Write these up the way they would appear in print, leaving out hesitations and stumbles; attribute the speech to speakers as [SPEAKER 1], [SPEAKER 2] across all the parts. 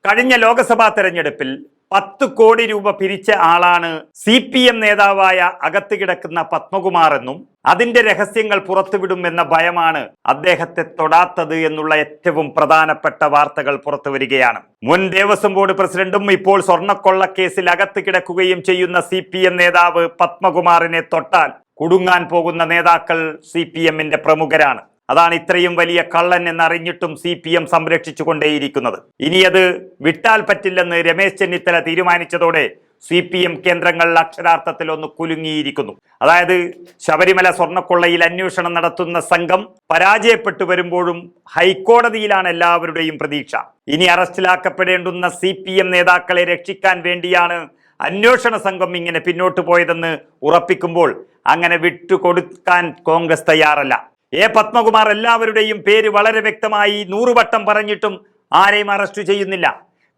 [SPEAKER 1] കഴിഞ്ഞ ലോക്സഭാ തെരഞ്ഞെടുപ്പിൽ 10 കോടി രൂപ പിരിച്ച ആളാണ് CPM നേതാവായ അകത്ത് കിടക്കുന്ന പത്മകുമാർ എന്നും അതിന്റെ രഹസ്യങ്ങൾ പുറത്തുവിടുമെന്ന ഭയമാണ് അദ്ദേഹത്തെ തൊടാത്തത് എന്നുള്ള ഏറ്റവും പ്രധാനപ്പെട്ട വാർത്തകൾ പുറത്തു വരികയാണ്. മുൻ ദേവസ്വം ബോർഡ് പ്രസിഡന്റും ഇപ്പോൾ സ്വർണ്ണക്കൊള്ള കേസിൽ അകത്ത് കിടക്കുകയും ചെയ്യുന്ന CPM നേതാവ് പത്മകുമാറിനെ തൊട്ടാൽ കുടുങ്ങാൻ പോകുന്ന നേതാക്കൾ CPM-ന്റെ പ്രമുഖരാണ്. അതാണ് ഇത്രയും വലിയ കള്ളൻ എന്നറിഞ്ഞിട്ടും CPM സംരക്ഷിച്ചുകൊണ്ടേയിരിക്കുന്നത്. ഇനി അത് വിട്ടാൽ പറ്റില്ലെന്ന് രമേശ് ചെന്നിത്തല തീരുമാനിച്ചതോടെ CPM കേന്ദ്രങ്ങൾ അക്ഷരാർത്ഥത്തിൽ ഒന്ന് കുലുങ്ങിയിരിക്കുന്നു. അതായത് ശബരിമല സ്വർണ്ണക്കൊള്ളയിൽ അന്വേഷണം നടത്തുന്ന സംഘം പരാജയപ്പെട്ടു വരുമ്പോഴും ഹൈക്കോടതിയിലാണ് എല്ലാവരുടെയും പ്രതീക്ഷ. ഇനി അറസ്റ്റിലാക്കപ്പെടേണ്ടുന്ന CPM നേതാക്കളെ രക്ഷിക്കാൻ വേണ്ടിയാണ് അന്വേഷണ സംഘം ഇങ്ങനെ പിന്നോട്ട് പോയതെന്ന് ഉറപ്പിക്കുമ്പോൾ അങ്ങനെ വിട്ടുകൊടുക്കാൻ കോൺഗ്രസ് തയ്യാറല്ല. പത്മകുമാർ എല്ലാവരുടെയും പേര് വളരെ വ്യക്തമായി 100 വട്ടം പറഞ്ഞിട്ടും ആരെയും അറസ്റ്റ് ചെയ്യുന്നില്ല.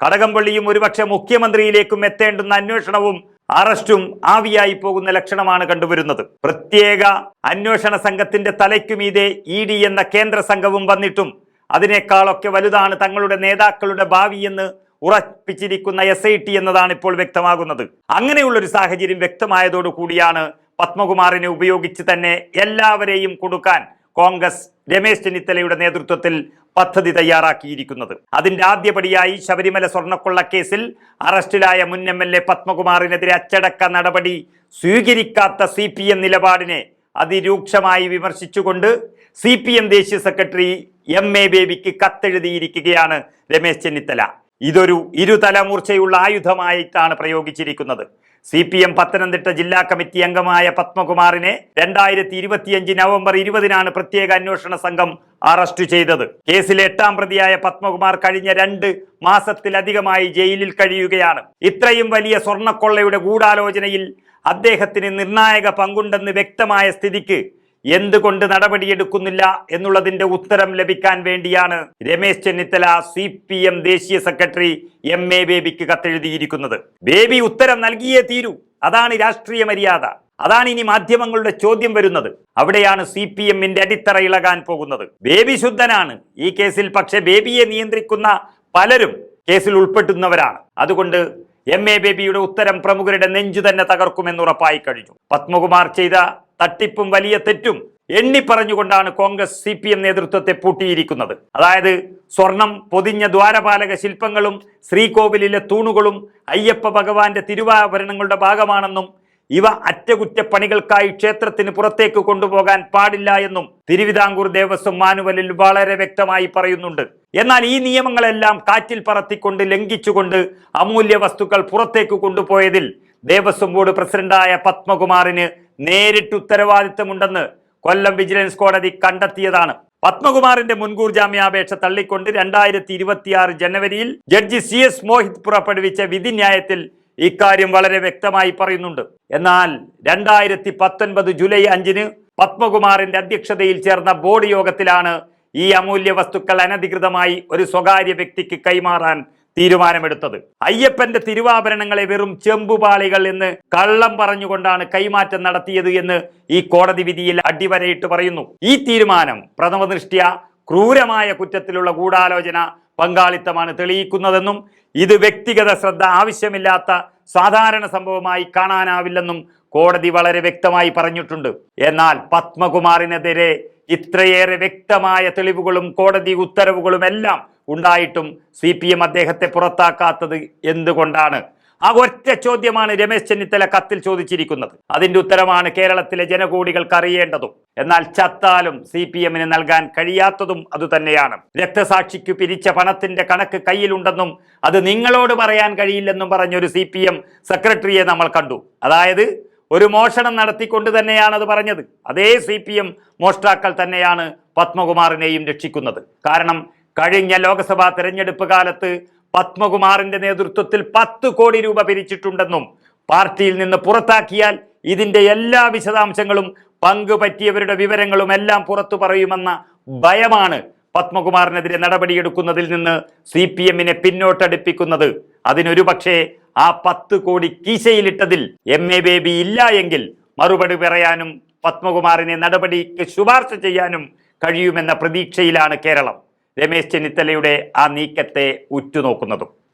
[SPEAKER 1] കടകംപള്ളിയും ഒരുപക്ഷെ മുഖ്യമന്ത്രിയിലേക്കും എത്തേണ്ടുന്ന അന്വേഷണവും അറസ്റ്റും ആവിയായി പോകുന്ന ലക്ഷണമാണ് കണ്ടുവരുന്നത്. പ്രത്യേക അന്വേഷണ സംഘത്തിന്റെ തലയ്ക്കുമീതെ ED എന്ന കേന്ദ്ര സംഘവും വന്നിട്ടും അതിനേക്കാളൊക്കെ വലുതാണ് തങ്ങളുടെ നേതാക്കളുടെ ഭാവി എന്ന് ഉറപ്പിച്ചിരിക്കുന്ന SIT എന്നതാണ് ഇപ്പോൾ വ്യക്തമാകുന്നത്. അങ്ങനെയുള്ളൊരു സാഹചര്യം വ്യക്തമായതോടു കൂടിയാണ് പത്മകുമാറിനെ ഉപയോഗിച്ച് തന്നെ എല്ലാവരെയും കൊടുക്കാൻ കോൺഗ്രസ് രമേശ് ചെന്നിത്തലയുടെ നേതൃത്വത്തിൽ പദ്ധതി തയ്യാറാക്കിയിരിക്കുന്നത്. അതിന്റെ ആദ്യപടിയായി ശബരിമല സ്വർണ്ണക്കൊള്ള കേസിൽ അറസ്റ്റിലായ മുൻ MLA പത്മകുമാറിനെതിരെ അച്ചടക്ക നടപടി സ്വീകരിക്കാത്ത CPM നിലപാടിനെ അതിരൂക്ഷമായി വിമർശിച്ചുകൊണ്ട് CPM ദേശീയ സെക്രട്ടറി MA ബേബിക്ക് കത്തെഴുതിയിരിക്കുകയാണ് രമേശ് ചെന്നിത്തല. ഇതൊരു ഇരുതലമൂർച്ചയുള്ള ആയുധമായിട്ടാണ് പ്രയോഗിച്ചിരിക്കുന്നത്. CPM പത്തനംതിട്ട ജില്ലാ കമ്മിറ്റി അംഗമായ പത്മകുമാറിനെ 2025 നവംബർ 20-നാണ് പ്രത്യേക അന്വേഷണ സംഘം അറസ്റ്റ് ചെയ്തത്. കേസിലെ 8ാം പ്രതിയായ പത്മകുമാർ കഴിഞ്ഞ 2 മാസത്തിലധികമായി ജയിലിൽ കഴിയുകയാണ്. ഇത്രയും വലിയ സ്വർണ്ണക്കൊള്ളയുടെ ഗൂഢാലോചനയിൽ അദ്ദേഹത്തിന് നിർണായക പങ്കുണ്ടെന്ന് വ്യക്തമായ സ്ഥിതിക്ക് എന്തുകൊണ്ട് നടപടിയെടുക്കുന്നില്ല എന്നുള്ളതിന്റെ ഉത്തരം ലഭിക്കാൻ വേണ്ടിയാണ് രമേശ് ചെന്നിത്തല CPM ദേശീയ സെക്രട്ടറി MA ബേബിക്ക് കത്തെഴുതിയിരിക്കുന്നത്. ബേബി ഉത്തരം നൽകിയേ തീരൂ. അതാണ് രാഷ്ട്രീയ മര്യാദ. അതാണ് ഇനി മാധ്യമങ്ങളുടെ ചോദ്യം വരുന്നത്. അവിടെയാണ് CPM-ന്റെ അടിത്തറ ഇളകാൻ പോകുന്നത്. ബേബി ശുദ്ധനാണ് ഈ കേസിൽ. പക്ഷെ ബേബിയെ നിയന്ത്രിക്കുന്ന പലരും കേസിൽ ഉൾപ്പെടുന്നവരാണ്. അതുകൊണ്ട് MA ബേബിയുടെ ഉത്തരം പ്രമുഖരുടെ നെഞ്ചു തന്നെ തകർക്കുമെന്ന് ഉറപ്പായി കഴിഞ്ഞു. പത്മകുമാർ ചെയ്ത തട്ടിപ്പും വലിയ തെറ്റും എണ്ണി പറഞ്ഞുകൊണ്ടാണ് കോൺഗ്രസ് CPM നേതൃത്വത്തെ പൂട്ടിയിരിക്കുന്നത്. അതായത് സ്വർണം പൊതിഞ്ഞ ദ്വാരപാലക ശില്പങ്ങളും ശ്രീകോവിലിലെ തൂണുകളും അയ്യപ്പ ഭഗവാന്റെ തിരുവാഭരണങ്ങളുടെ ഭാഗമാണെന്നും ഇവ അറ്റകുറ്റപ്പണികൾക്കായി ക്ഷേത്രത്തിന് പുറത്തേക്ക് കൊണ്ടുപോകാൻ പാടില്ല എന്നും തിരുവിതാംകൂർ ദേവസ്വം മാനുവലിൽ വളരെ വ്യക്തമായി പറയുന്നുണ്ട്. എന്നാൽ ഈ നിയമങ്ങളെല്ലാം കാറ്റിൽ പറത്തിക്കൊണ്ട് ലംഘിച്ചുകൊണ്ട് അമൂല്യ വസ്തുക്കൾ പുറത്തേക്ക് കൊണ്ടുപോയതിൽ ദേവസ്വം ബോർഡ് പ്രസിഡന്റായ പത്മകുമാറിന് നേരിട്ട് ഉത്തരവാദിത്തമുണ്ടെന്ന് കൊല്ലം വിജിലൻസ് കോടതി കണ്ടെത്തിയതാണ്. പത്മകുമാറിന്റെ മുൻകൂർ ജാമ്യാപേക്ഷ തള്ളിക്കൊണ്ട് 2026 ജനുവരിയിൽ ജഡ്ജി CS മോഹിത് പുറപ്പെടുവിച്ച വിധിന്യായത്തിൽ ഇക്കാര്യം വളരെ വ്യക്തമായി പറയുന്നുണ്ട്. എന്നാൽ 2019 ജൂലൈ 5-ന് പത്മകുമാറിന്റെ അധ്യക്ഷതയിൽ ചേർന്ന ബോർഡ് യോഗത്തിലാണ് ഈ അമൂല്യ വസ്തുക്കൾ അനധികൃതമായി ഒരു സ്വകാര്യ വ്യക്തിക്ക് കൈമാറാൻ തീരുമാനമെടുത്തത്. അയ്യപ്പന്റെ തിരുവാഭരണങ്ങളെ വെറും ചെമ്പുപാളികൾ എന്ന് കള്ളം പറഞ്ഞുകൊണ്ടാണ് കൈമാറ്റം നടത്തിയത് എന്ന് ഈ കോടതി വിധിയിൽ അടിവരയിട്ട് പറയുന്നു. ഈ തീരുമാനം പ്രഥമദൃഷ്ട്യാ ക്രൂരമായ കുറ്റത്തിലുള്ള ഗൂഢാലോചന പങ്കാളിത്തമാണ് തെളിയിക്കുന്നതെന്നും ഇത് വ്യക്തിഗത ശ്രദ്ധ ആവശ്യമില്ലാത്ത സാധാരണ സംഭവമായി കാണാനാവില്ലെന്നും കോടതി വളരെ വ്യക്തമായി പറഞ്ഞിട്ടുണ്ട്. എന്നാൽ പത്മകുമാറിനെതിരെ ഇത്രയേറെ വ്യക്തമായ തെളിവുകളും കോടതി ഉത്തരവുകളും എല്ലാം ഉണ്ടായിട്ടും CPM അദ്ദേഹത്തെ പുറത്താക്കാത്തത് എന്തുകൊണ്ടാണ്? ആ ഒറ്റ ചോദ്യമാണ് രമേശ് ചെന്നിത്തല കത്തിൽ ചോദിച്ചിരിക്കുന്നത്. അതിന്റെ ഉത്തരമാണ് കേരളത്തിലെ ജനകോടികൾക്ക് അറിയേണ്ടതും. എന്നാൽ ചത്താലും CPM-ന് നൽകാൻ കഴിയാത്തതും അതുതന്നെയാണ്. രക്തസാക്ഷിക്ക് പിരിച്ച പണത്തിന്റെ കണക്ക് കയ്യിലുണ്ടെന്നും അത് നിങ്ങളോട് പറയാൻ കഴിയില്ലെന്നും പറഞ്ഞൊരു CPM സെക്രട്ടറിയെ നമ്മൾ കണ്ടു. അതായത് ഒരു മോഷണം നടത്തിക്കൊണ്ട് തന്നെയാണ് അത് പറഞ്ഞത്. അതേ CPM മോഷ്ടാക്കൾ തന്നെയാണ് പത്മകുമാറിനെയും രക്ഷിക്കുന്നത്. കാരണം കഴിഞ്ഞ ലോക്സഭാ തെരഞ്ഞെടുപ്പ് കാലത്ത് പത്മകുമാറിന്റെ നേതൃത്വത്തിൽ 10 കോടി രൂപ പിരിച്ചിട്ടുണ്ടെന്നും പാർട്ടിയിൽ നിന്ന് പുറത്താക്കിയാൽ ഇതിന്റെ എല്ലാ വിശദാംശങ്ങളും പങ്കുപറ്റിയവരുടെ വിവരങ്ങളും എല്ലാം പുറത്തു പറയുമെന്ന ഭയമാണ് പത്മകുമാറിനെതിരെ നടപടിയെടുക്കുന്നതിൽ നിന്ന് CPM-നെ പിന്നോട്ടടിപ്പിക്കുന്നത്. അതിനൊരു പക്ഷേ ആ 10 കോടി കീശയിലിട്ടതിൽ MA ബേബി ഇല്ല എങ്കിൽ മറുപടി പറയാനും പത്മകുമാറിനെ നടപടിക്ക് ശുപാർശ ചെയ്യാനും കഴിയുമെന്ന പ്രതീക്ഷയിലാണ് കേരളം. രമേശ് ചെന്നിത്തലയുടെ ആ നീക്കത്തെ ഉറ്റുനോക്കുന്നതും.